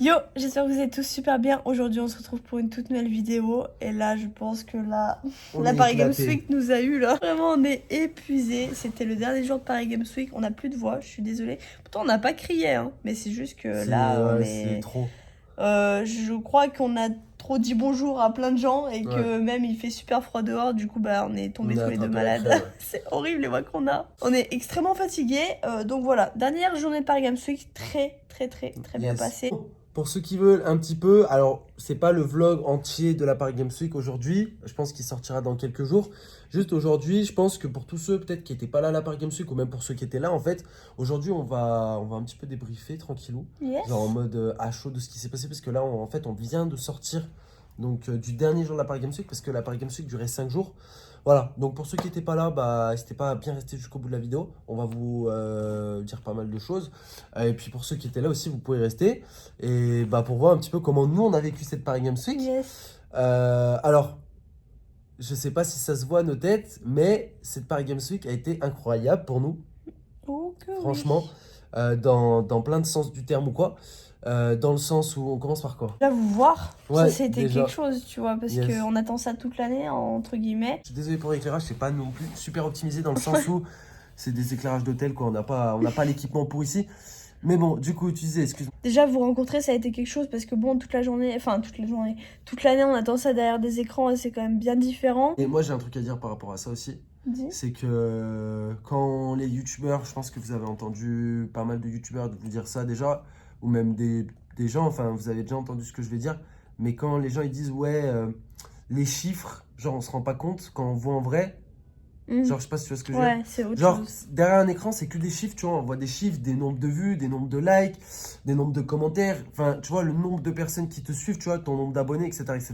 Yo, j'espère que vous êtes tous super bien. Aujourd'hui, on se retrouve pour une toute nouvelle vidéo. Et là, je pense que là, On la est Paris Games éclaté. Week nous a eu là. Vraiment, on est épuisés. C'était le dernier jour de Paris Games Week. On n'a plus de voix, je suis désolée. Pourtant, on n'a pas crié, hein. Mais c'est juste que là, on C'est est. trop. Je crois qu'on a trop dit bonjour à plein de gens et que Ouais. même il fait super froid dehors. Du coup, bah, on est tombés On a tous les deux attrapé la malades. crève. C'est horrible les voix qu'on a. On est extrêmement fatigués. Donc voilà, dernière journée de Paris Games Week, très bien Yes. passée. Pour ceux qui veulent un petit peu, alors c'est pas le vlog entier de la Paris Games Week aujourd'hui, je pense qu'il sortira dans quelques jours. Juste aujourd'hui, je pense que pour tous ceux peut-être qui n'étaient pas là à la Paris Games Week ou même pour ceux qui étaient là, en fait, aujourd'hui on va un petit peu débriefer tranquillou, Yes. genre en mode à chaud de ce qui s'est passé parce que là en fait on vient de sortir donc du dernier jour de la Paris Games Week parce que la Paris Games Week durait 5 jours. Voilà, donc pour ceux qui n'étaient pas là, bah, n'hésitez pas à bien rester jusqu'au bout de la vidéo. On va vous dire pas mal de choses. Et puis pour ceux qui étaient là aussi, vous pouvez rester. Et bah, pour voir un petit peu comment nous, on a vécu cette Paris Games Week. Yes. Alors, je sais pas si ça se voit à nos têtes, mais cette Paris Games Week a été incroyable pour nous. Oh que Franchement, oui. dans plein de sens du terme ou quoi. Dans le sens où on commence par quoi? Là, vous voir, Ouais, ça c'était déjà. quelque chose, tu vois, parce Yes. qu'on attend ça toute l'année, entre guillemets. Je suis désolé pour l'éclairage, c'est pas non plus super optimisé dans le sens où c'est des éclairages d'hôtel, quoi. On n'a pas l'équipement pour ici. Mais bon, du coup, tu disais, excuse-moi. Déjà, vous rencontrer, ça a été quelque chose, parce que bon, toute l'année, toute l'année, on attend ça derrière des écrans, et c'est quand même bien différent. Et moi, j'ai un truc à dire par rapport à ça aussi. Dis. C'est que quand les youtubeurs, je pense que vous avez entendu pas mal de youtubeurs vous dire ça déjà, ou même des gens, enfin, vous avez déjà entendu ce que je vais dire, mais quand les gens ils disent, ouais, les chiffres, genre, on se rend pas compte quand on voit en vrai. Genre, je sais pas si tu vois ce que je veux dire. Ouais, c'est autre Genre, chose. derrière un écran, c'est que des chiffres, tu vois. On voit des chiffres, des nombres de vues, des nombres de likes, des nombres de commentaires. Enfin, tu vois, le nombre de personnes qui te suivent, tu vois, ton nombre d'abonnés, etc., etc.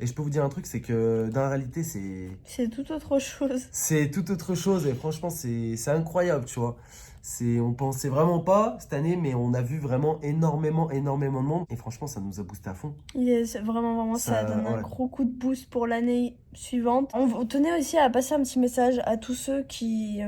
Et je peux vous dire un truc, c'est que dans la réalité, C'est tout autre chose. c'est tout autre chose. Et franchement, c'est incroyable, tu vois. On pensait vraiment pas cette année, mais on a vu vraiment énormément de monde. Et franchement, ça nous a boosté à fond. Yes, vraiment, ça donne un Ouais. gros coup de boost pour l'année suivante. On tenait aussi à passer un petit message à tous ceux qui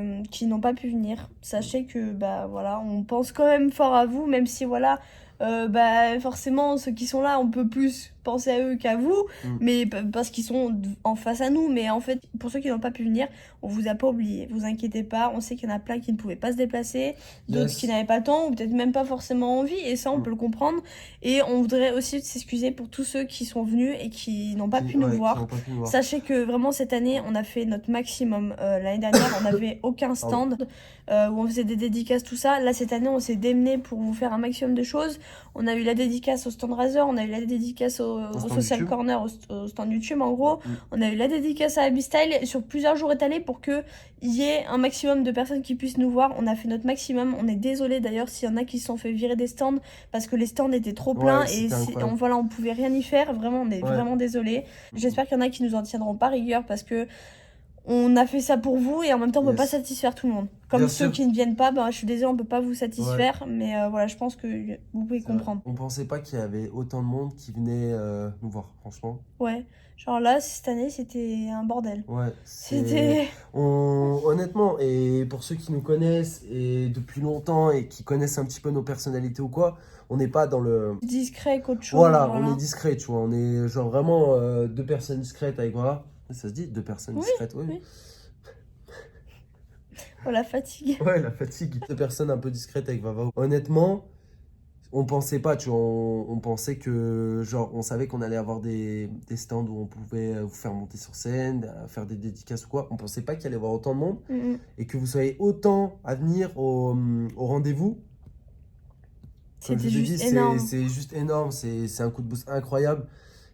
n'ont pas pu venir. Sachez que, bah voilà, on pense quand même fort à vous, même si voilà, bah forcément, ceux qui sont là, on peut plus penser à eux qu'à vous, mais parce qu'ils sont en face à nous. Mais en fait, pour ceux qui n'ont pas pu venir, on vous a pas oublié, vous inquiétez pas. On sait qu'il y en a plein qui ne pouvaient pas se déplacer, d'autres Yes. qui n'avaient pas le temps, ou peut-être même pas forcément envie, et ça, on peut le comprendre. Et on voudrait aussi s'excuser pour tous ceux qui sont venus et qui n'ont pas pu nous voir. Sachez que vraiment cette année, on a fait notre maximum. L'année dernière, on n'avait aucun stand où on faisait des dédicaces, tout ça. Là, cette année, on s'est démené pour vous faire un maximum de choses. On a eu la dédicace au stand Razer, on a eu la dédicace au Social YouTube. Corner, au stand YouTube en gros. On a eu la dédicace à Abystyle sur plusieurs jours étalés pour qu'il y ait un maximum de personnes qui puissent nous voir. On a fait notre maximum. On est désolé d'ailleurs s'il y en a qui se sont fait virer des stands parce que les stands étaient trop pleins et on pouvait rien y faire. Vraiment, on est vraiment désolé. J'espère qu'il y en a qui nous en tiendront pas rigueur parce que on a fait ça pour vous et en même temps on peut pas satisfaire tout le monde. Comme Bien ceux sûr. qui ne viennent pas, ben, je suis désolée, on peut pas vous satisfaire, mais voilà, je pense que vous pouvez comprendre. On pensait pas qu'il y avait autant de monde qui venait nous voir, franchement. Ouais, genre là, cette année, c'était un bordel. Ouais, C'était... Honnêtement, et pour ceux qui nous connaissent et depuis longtemps et qui connaissent un petit peu nos personnalités ou quoi, on n'est pas dans le... discret qu'autre chose. Voilà, on est discret, tu vois. On est genre vraiment deux personnes discrètes avec... Voilà, ça se dit, deux personnes discrètes, oui. Oh, la fatigue. Ouais, la fatigue. Deux personnes un peu discrètes avec Vava. Honnêtement, on pensait pas, tu vois. On pensait que, genre, on savait qu'on allait avoir des stands où on pouvait vous faire monter sur scène, faire des dédicaces ou quoi. On pensait pas qu'il allait y avoir autant de monde et que vous soyez autant à venir au rendez-vous. C'était juste énorme. C'est juste énorme. C'est un coup de boost incroyable.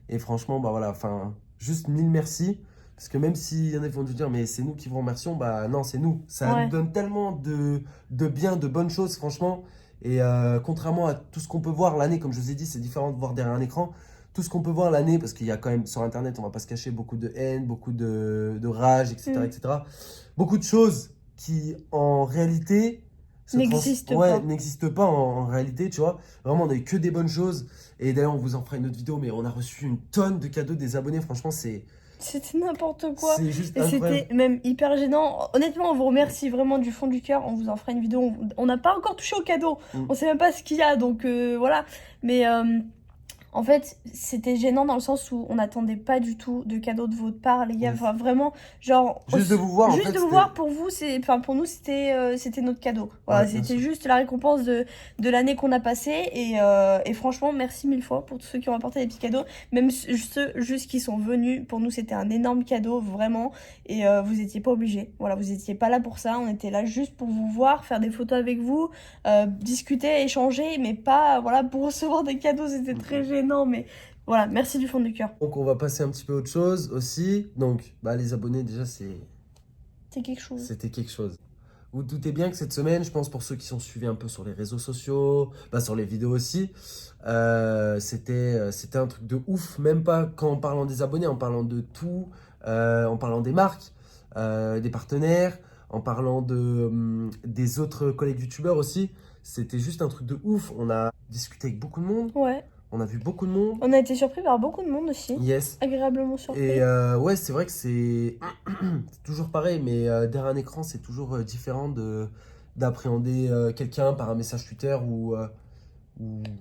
Et franchement, bah voilà, enfin, juste mille merci. Parce que même s'il y en a qui vont nous dire, mais c'est nous qui vous remercions, bah non, c'est nous. Ça nous donne tellement de bien, de bonnes choses, franchement. Et contrairement à tout ce qu'on peut voir l'année, comme je vous ai dit, c'est différent de voir derrière un écran. Tout ce qu'on peut voir l'année, parce qu'il y a quand même sur Internet, on va pas se cacher, beaucoup de haine, beaucoup de rage, etc., etc. Beaucoup de choses qui, en réalité, n'existent pas en réalité, tu vois. Vraiment, on n'a eu que des bonnes choses. Et d'ailleurs, on vous en fera une autre vidéo, mais on a reçu une tonne de cadeaux des abonnés. Franchement, C'était n'importe quoi. C'est juste Et incroyable. c'était même hyper gênant. Honnêtement, on vous remercie vraiment du fond du cœur. On vous en fera une vidéo. On n'a pas encore touché au cadeau. On sait même pas ce qu'il y a, donc voilà. Mais en fait, c'était gênant dans le sens où on n'attendait pas du tout de cadeau de votre part, les gars. Enfin, vraiment, genre... Juste de vous voir, en Juste fait, de vous voir, pour vous, enfin, pour nous, c'était notre cadeau. Voilà, Ouais, bien c'était sûr. juste la récompense de l'année qu'on a passée. Et franchement, merci mille fois pour tous ceux qui ont apporté des petits cadeaux. Même ceux juste qui sont venus. Pour nous, c'était un énorme cadeau, vraiment. Et vous étiez pas obligés. Voilà, vous étiez pas là pour ça. On était là juste pour vous voir, faire des photos avec vous, discuter, échanger, mais pas, voilà, pour recevoir des cadeaux. C'était très gênant. Non, mais voilà, merci du fond du cœur. Donc on va passer un petit peu à autre chose aussi. Donc bah, les abonnés déjà C'est quelque chose. c'était quelque chose. Vous doutez bien que cette semaine, je pense pour ceux qui sont suivis un peu sur les réseaux sociaux, bah, sur les vidéos aussi, c'était un truc de ouf. Même pas qu'en parlant des abonnés, en parlant de tout, en parlant des marques, des partenaires, en parlant des autres collègues youtubeurs aussi. C'était juste un truc de ouf. On a discuté avec beaucoup de monde. Ouais. On a vu beaucoup de monde. On a été surpris par beaucoup de monde aussi. Yes. Agréablement surpris. Et ouais, c'est vrai que c'est toujours pareil, mais derrière un écran, c'est toujours différent d'appréhender quelqu'un par un message Twitter ou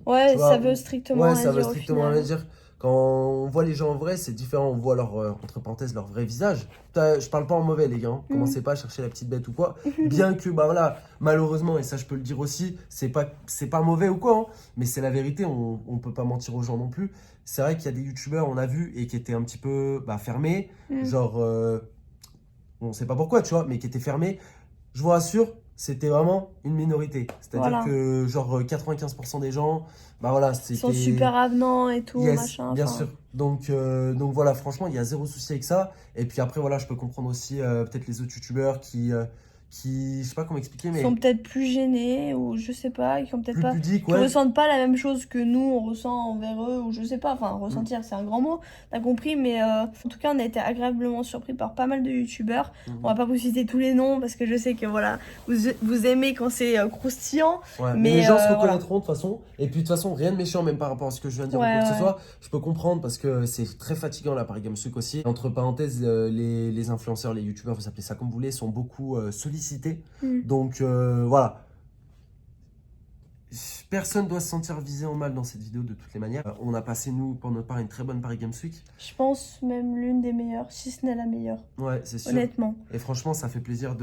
Ouais, tu vois, ça veut strictement ouais, rien ça veut dire au strictement final. rien dire. Quand on voit les gens en vrai, c'est différent. On voit leur, entre parenthèses, leur vrai visage. Je parle pas en mauvais, les gars. Hein. Commencez pas à chercher la petite bête ou quoi. Bien que, bah voilà, malheureusement, et ça je peux le dire aussi, c'est pas mauvais ou quoi. Hein, mais c'est la vérité, on peut pas mentir aux gens non plus. C'est vrai qu'il y a des youtubeurs, on a vu, et qui étaient un petit peu fermés. Genre, on sait pas pourquoi, tu vois, mais qui étaient fermés. Je vous rassure, c'était vraiment une minorité. C'est-à-dire Voilà. que, genre, 95% des gens, bah voilà, Ils sont c'était. super avenants et tout, Yes, machin. bien enfin. sûr. Donc voilà, franchement, il y a zéro souci avec ça. Et puis après, voilà, je peux comprendre aussi peut-être les autres youtubeurs qui, je sais pas comment expliquer, Ils mais sont peut-être plus gênés ou je sais pas, qui ont peut-être plus pas, pudiques, qui ouais. ressentent pas la même chose que nous on ressent envers eux ou je sais pas, enfin ressentir c'est un grand mot, t'as compris, mais en tout cas on a été agréablement surpris par pas mal de youtubeurs. On va pas vous citer tous les noms parce que je sais que voilà, vous aimez quand c'est croustillant. Ouais, Mais les gens se voilà. reconnaîtront de toute façon. Et puis de toute façon, rien de méchant, même par rapport à ce que je viens de dire ou Ouais, quoi que ce ouais. soit. Je peux comprendre parce que c'est très fatigant là, Paris Games Week aussi. Entre parenthèses, les influenceurs, les youtubeurs, vous appelez ça comme vous voulez, sont beaucoup sollicités. Donc voilà. Personne doit se sentir visé en mal dans cette vidéo de toutes les manières. On a passé, nous, pour notre part, une très bonne Paris Games Week. Je pense même l'une des meilleures, si ce n'est la meilleure, Ouais, c'est sûr. honnêtement. Et franchement, ça fait plaisir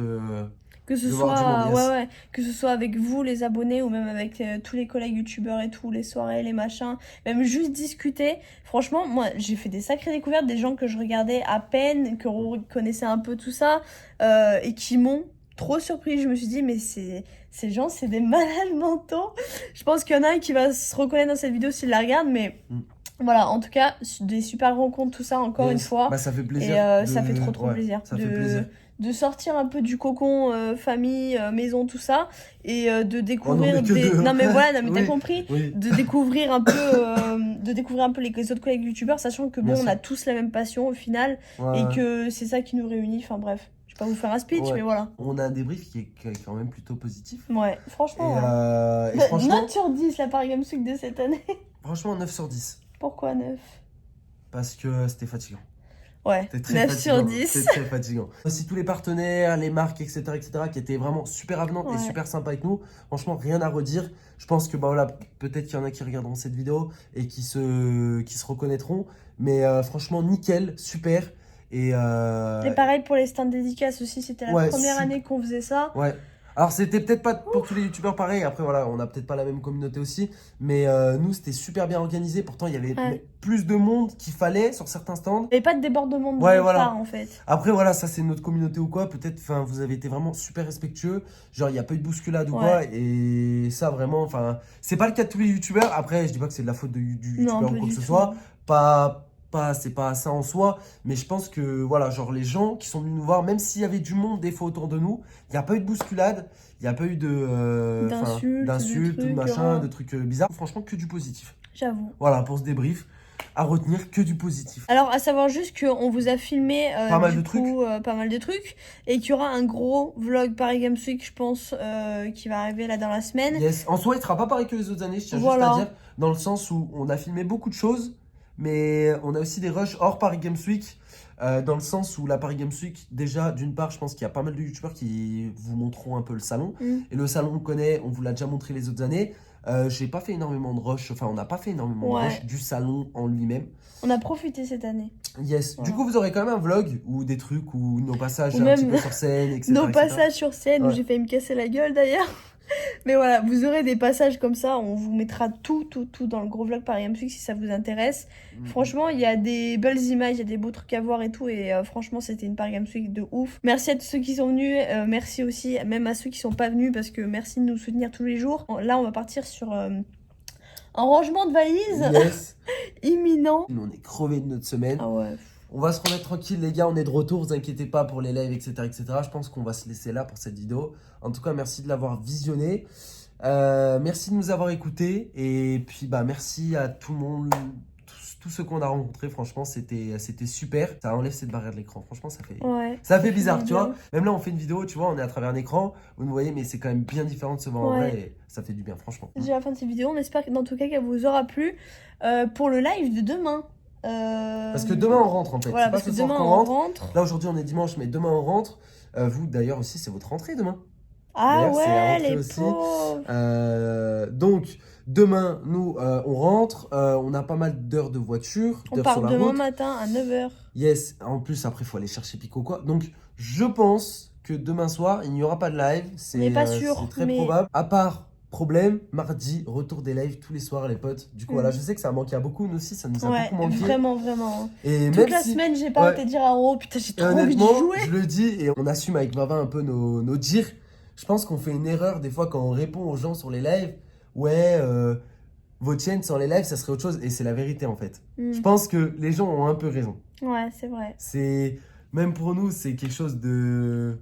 Que ce de voir du soit, monde, yes. ouais, que ce soit avec vous, les abonnés, ou même avec tous les collègues youtubeurs et tout, les soirées, les machins, même juste discuter. Franchement, moi, j'ai fait des sacrées découvertes, des gens que je regardais à peine, que connaissait un peu tout ça, et qui m'ont trop surpris. Je me suis dit, mais ces gens, c'est des malades mentaux. Je pense qu'il y en a un qui va se reconnaître dans cette vidéo s'il la regarde, mais voilà, en tout cas, des super rencontres, tout ça, encore une fois. Bah, ça fait plaisir. Et ça fait trop plaisir. Ça fait plaisir. De sortir un peu du cocon famille, maison, tout ça, et de découvrir Oh non, mais que deux. Non mais voilà, non, mais Oui, t'as compris, oui. de découvrir un peu les autres collègues youtubeurs, sachant que bon, Bien on sûr. a tous la même passion au final, Ouais. et que c'est ça qui nous réunit. Enfin bref, je vais pas vous faire un speech, Ouais. mais voilà. On a un débrief qui est quand même plutôt positif. Ouais, Et, franchement. Ouais. franchement, Note sur 10 la Paris Games Week de cette année. franchement, 9 sur 10. Pourquoi 9? Parce que c'était fatigant. Ouais, C'était 9 fatigant. sur 10. C'était très fatigant. Aussi tous les partenaires, les marques, etc., qui étaient vraiment super avenantes et Ouais. super sympas avec nous. Franchement, rien à redire. Je pense que bah voilà, peut-être qu'il y en a qui regarderont cette vidéo et qui se reconnaîtront. Mais franchement, nickel, super. Et pareil pour les stands dédicaces aussi, c'était la Ouais, première super. année qu'on faisait ça. ouais. Alors, c'était peut-être pas pour tous les youtubeurs pareil. Après, voilà, on a peut-être pas la même communauté aussi. Mais nous, c'était super bien organisé. Pourtant, il y avait Ouais. plus de monde qu'il fallait sur certains stands. Et pas de débordement de Ouais, notre voilà. part en fait. Après, voilà, ça, c'est notre communauté ou quoi. Peut-être, enfin, vous avez été vraiment super respectueux. Genre, il n'y a pas eu de bousculade ou Ouais. quoi. Et ça, vraiment, enfin, c'est pas le cas de tous les youtubeurs. Après, je dis pas que c'est de la faute du Non, youtubeur pas ou quoi du que ce tout. soit. C'est pas ça en soi, mais je pense que voilà, genre les gens qui sont venus nous voir, même s'il y avait du monde des fois autour de nous, il n'y a pas eu de bousculade, il n'y a pas eu d'insultes, de machin, rien. de trucs bizarres. Franchement, que du positif. J'avoue. Voilà, pour ce débrief, à retenir que du positif. Alors, à savoir juste qu'on vous a filmé Pas mal du de coup, pas mal de trucs, et qu'il y aura un gros vlog Paris Games Week, je pense, qui va arriver là dans la semaine. Yes. En soi, il ne sera pas pareil que les autres années, je tiens Voilà. juste à dire, dans le sens où on a filmé beaucoup de choses, Mais on a aussi des rushs hors Paris Games Week. Dans le sens où la Paris Games Week, déjà, d'une part, je pense qu'il y a pas mal de youtubeurs qui vous montreront un peu le salon. Et le salon, on connaît, on vous l'a déjà montré les autres années. J'ai pas fait énormément de rush, enfin, on n'a pas fait énormément de rush du salon en lui-même. On a profité cette année. Yes. Voilà. Du coup, vous aurez quand même un vlog ou des trucs ou nos passages Ou un même petit peu sur scène, etc. Nos etc. passages sur scène où j'ai failli me casser la gueule d'ailleurs. Mais voilà, vous aurez des passages comme ça, on vous mettra tout dans le gros vlog Paris Games Week si ça vous intéresse. Franchement, il y a des belles images, il y a des beaux trucs à voir et tout. Et franchement, c'était une Paris Games Week de ouf. Merci à tous ceux qui sont venus, merci aussi même à ceux qui sont pas venus parce que merci de nous soutenir tous les jours. Là, on va partir sur un rangement de valises Yes. imminent. Nous, on est crevés de notre semaine. Ah ouais. On va se remettre tranquille, les gars. On est de retour. Vous inquiétez pas pour les lives, etc. etc. Je pense qu'on va se laisser là pour cette vidéo. En tout cas, merci de l'avoir visionné. Merci de nous avoir écoutés. Et puis, bah, merci à tout le monde, tous ceux qu'on a rencontrés. Franchement, c'était super. Ça enlève cette barrière de l'écran. Franchement, ça fait bizarre, tu vois. Même là, on fait une vidéo, tu vois, on est à travers un écran. Vous nous voyez, mais c'est quand même bien différent de se voir en vrai. Et ça fait du bien, franchement. C'est la fin de cette vidéo. On espère que, dans tout cas qu'elle vous aura plu. Pour le live de demain. Parce que demain on rentre en fait. Voilà, c'est pas parce que ce soir demain qu'on on rentre. Là aujourd'hui on est dimanche, mais demain on rentre. Vous d'ailleurs aussi c'est votre rentrée demain. Ah c'est la ouais, rentrée les aussi. pauvres. Donc demain nous on rentre. On a pas mal d'heures de voiture. On part demain matin à 9h. Yes, en plus après il faut aller chercher Pico quoi. Donc je pense que demain soir il n'y aura pas de live. On n'est pas sûr. C'est très probable. À part problème, mardi, retour des lives tous les soirs les potes. Du coup voilà, je sais que ça a manqué à beaucoup, nous aussi ça nous a beaucoup manqué. Vraiment. Et toute la semaine j'ai pas arrêté de dire oh putain j'ai trop envie de jouer. Je le dis et on assume avec Vava un peu nos dires. Je pense qu'on fait une erreur des fois quand on répond aux gens sur les lives. Ouais, vos chaînes sans les lives ça serait autre chose et c'est la vérité en fait. Je pense que les gens ont un peu raison. Ouais, c'est vrai. C'est même pour nous c'est quelque chose de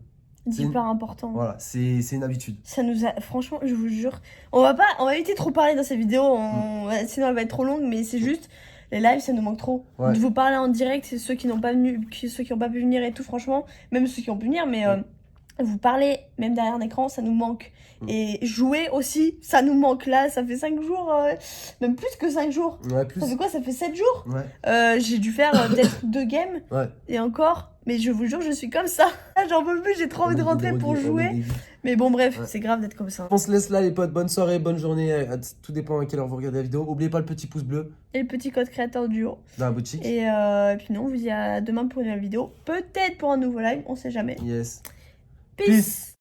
hyper important. Voilà, c'est une habitude. Ça nous a... Franchement, je vous jure... On va éviter de trop parler dans cette vidéo, sinon elle va être trop longue, mais c'est juste... Les lives, ça nous manque trop. De vous parler en direct, c'est ceux qui n'ont pas pu venir et tout, franchement. Même ceux qui ont pu venir, mais... vous parler, même derrière un écran, ça nous manque. Et jouer aussi, ça nous manque. Là, ça fait 5 jours, même plus que 5 jours. Ouais, plus. Ça fait quoi? Ça fait 7 jours. Ouais. J'ai dû faire peut-être 2 games. Ouais. Et encore. Mais je vous jure, je suis comme ça. J'en peux plus, j'ai trop envie de rentrer pour jouer. Mais bon, bref, c'est grave d'être comme ça. On se laisse là, les potes. Bonne soirée, bonne journée. Tout dépend à quelle heure vous regardez la vidéo. N'oubliez pas le petit pouce bleu. Et le petit code créateur du haut. Dans la boutique. Et puis non, on vous dit à demain pour une nouvelle vidéo. Peut-être pour un nouveau live, on sait jamais. Yes. Peace.